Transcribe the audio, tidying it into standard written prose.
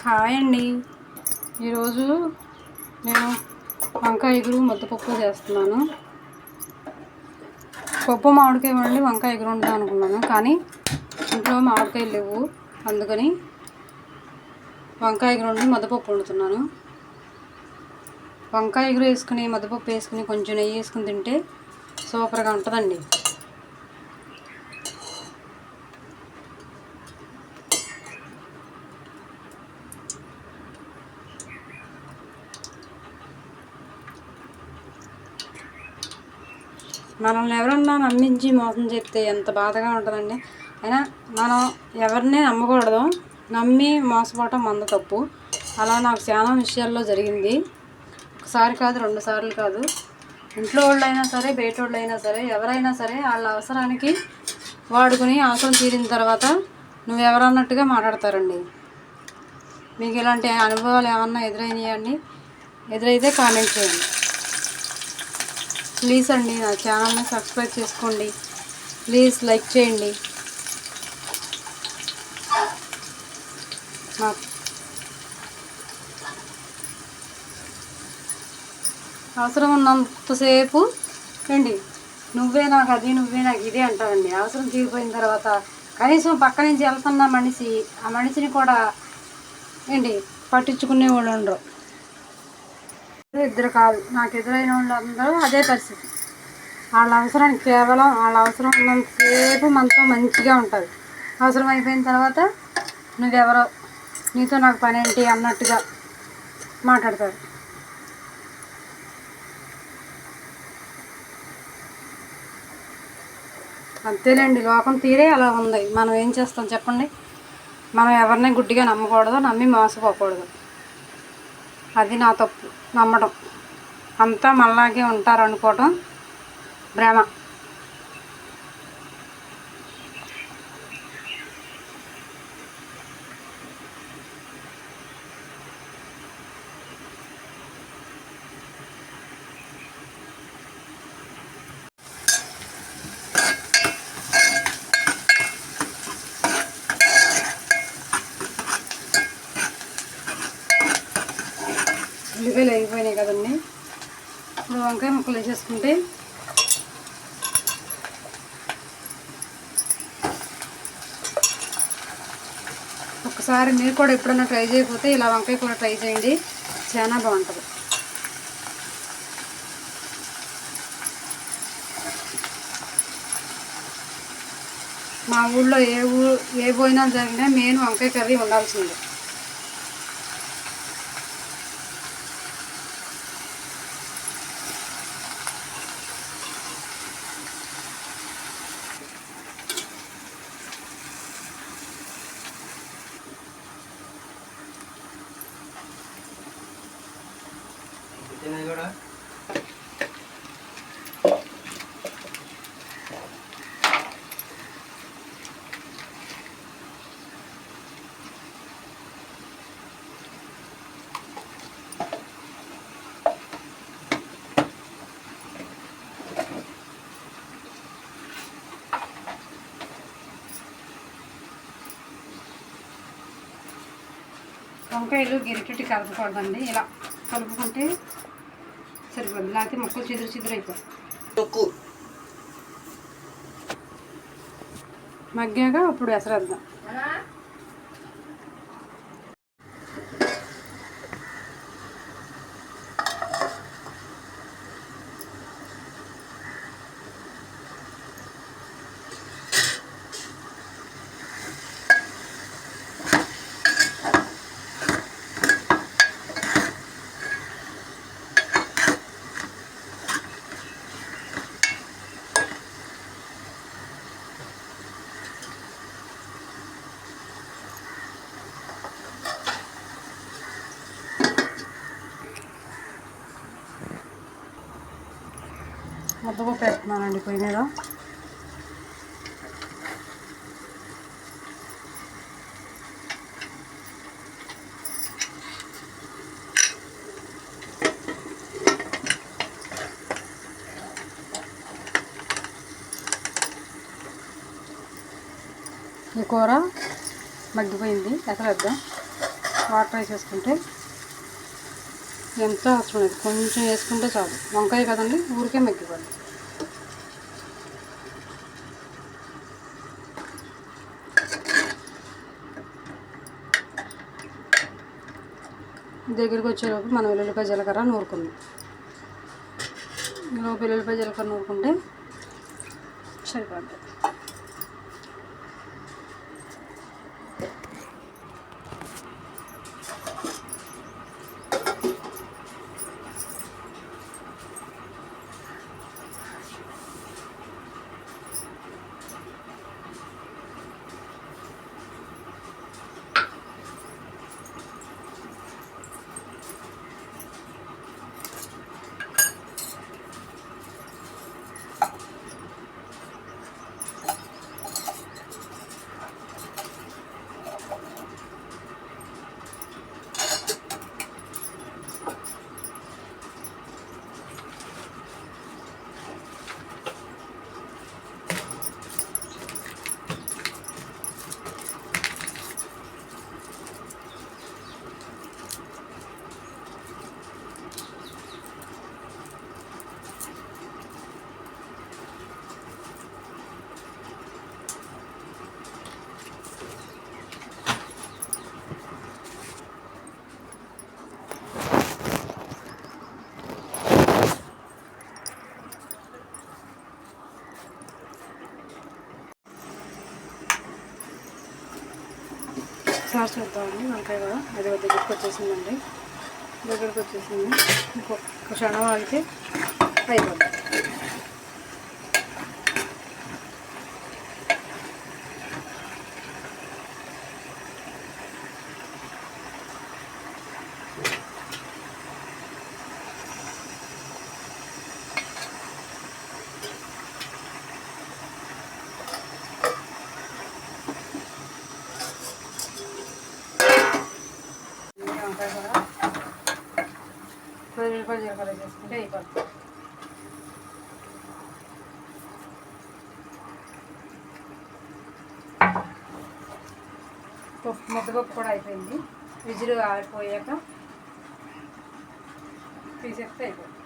Hi అండి. ఈరోజు నేను వంకాయ ఎగురు ముద్దపప్పు చేస్తున్నాను. పప్పు మామిడికాయ వండి వంకాయ ఎగురు వండుదాం అనుకున్నాను, కానీ ఇంట్లో మామిడికాయలు లేవు. అందుకని వంకాయ ఎగురు వండి ముద్దపప్పు వండుతున్నాను. వంకాయ ఎగురు వేసుకుని ముద్దపప్పు వేసుకుని కొంచెం నెయ్యి వేసుకుని తింటే సూపర్గా ఉంటుందండి. మనల్ని ఎవరన్నా నమ్మించి మోసం చెప్తే ఎంత బాధగా ఉంటుందండి. అయినా మనం ఎవరిని నమ్మకూడదు. నమ్మి మోసపోవటం మన తప్పు. అలా నాకు చాలా విషయాల్లో జరిగింది. ఒకసారి కాదు, 2 సార్లు కాదు. ఇంట్లో వాళ్ళైనా సరే, బయట వాళ్ళైనా సరే, ఎవరైనా సరే వాళ్ళ అవసరానికి వాడుకుని అవసరం తీరిన తర్వాత నువ్వెవరన్నట్టుగా మాట్లాడతారండి. మీకు ఇలాంటి అనుభవాలు ఏమన్నా ఎదురైనాయండి? ఎదురైతే కామెంట్ చేయండి. ప్లీజ్ అండి, నా ఛానల్ని సబ్స్క్రైబ్ చేసుకోండి. ప్లీజ్ లైక్ చేయండి. అవసరం ఉన్నంతసేపు అండి నువ్వే నాకు అది, నువ్వే నాకు ఇది అంటారండి. అవసరం తీరిపోయిన తర్వాత కనీసం పక్క నుంచి వెళ్తున్న మనిషి, ఆ మనిషిని కూడా ఏంటి పట్టించుకునే వాళ్ళు ఉండరు. ఇద్దరు కాదు, నాకు ఎదురైన వాళ్ళు అందరూ అదే పరిస్థితి. వాళ్ళ అవసరానికి కేవలం వాళ్ళ అవసరం ఉన్నంతసేపు మనతో మంచిగా ఉంటుంది. అవసరం అయిపోయిన తర్వాత నువ్వెవరో, నీతో నాకు పని ఏంటి అన్నట్టుగా మాట్లాడతారు. అంతేలేండి, లోకం తీరే అలా ఉంది. మనం ఏం చేస్తాం చెప్పండి? మనం ఎవరిని గుడ్డిగా నమ్మకూడదు, నమ్మి మోసపోకూడదు. అది నా తప్పు. నమ్మడం అంతా మనలాగే ఉంటారు అనుకోవటం భ్రమ. ఉల్లిపాయలు అయిపోయినాయి కదండి. ఇప్పుడు వంకాయ ముక్కలు వేసేసుకుంటే ఒకసారి మీరు కూడా ఎప్పుడన్నా ట్రై చేయకపోతే ఇలా వంకాయ కూడా ట్రై చేయండి, చాలా బాగుంటుంది. మా ఊళ్ళో ఏ భోజనాలు జరిగినా మెయిన్ వంకాయ కర్రీ ఉండాల్సిందే. వంకాయలు గిరిటెట్టి కలపకూడదండి. ఇలా కలుపుకుంటే సరిపోద్ది, లేకపోతే ముక్కలు చిదురు అయిపోయి మగ్గాక అప్పుడు ఎసరేద్దాం. ముద్దపప్పు వేస్తున్నానండి పొయ్యి మీద. ఈ కూర మగ్గిపోయింది, ఎసరేద్దాం. వాటర్ వేసేసుకుంటే ఎంతో అవసరం లేదు, కొంచెం వేసుకుంటే చాలు. వంకాయ కదండి, ఊరికే మగ్గిపోద్ది. దగ్గరికి వచ్చేలోపు మనం వెల్లుల్లిపాయ జీలకర్ర నూరుకుందాం. లోపు వెల్లుల్లిపాయ జీలకర్ర నూరుకుంటే సరిపోద్ది. సాస్ చూద్దామండి. వంకాయ కూడా అది దగ్గరికి వచ్చేసిందండి. దగ్గరికి వచ్చేసింది. ఇంకొక క్షణం ఆగితే అయిపోతుంది. వంకాయ కూడా వెల్లుల్లిపాయ జీలకర్ర చేసుకుంటే అయిపోతుంది. ముద్దపప్పు కూడా అయిపోయింది. విజిల్ ఆరిపోయాక తీసేస్తే అయిపోతుంది.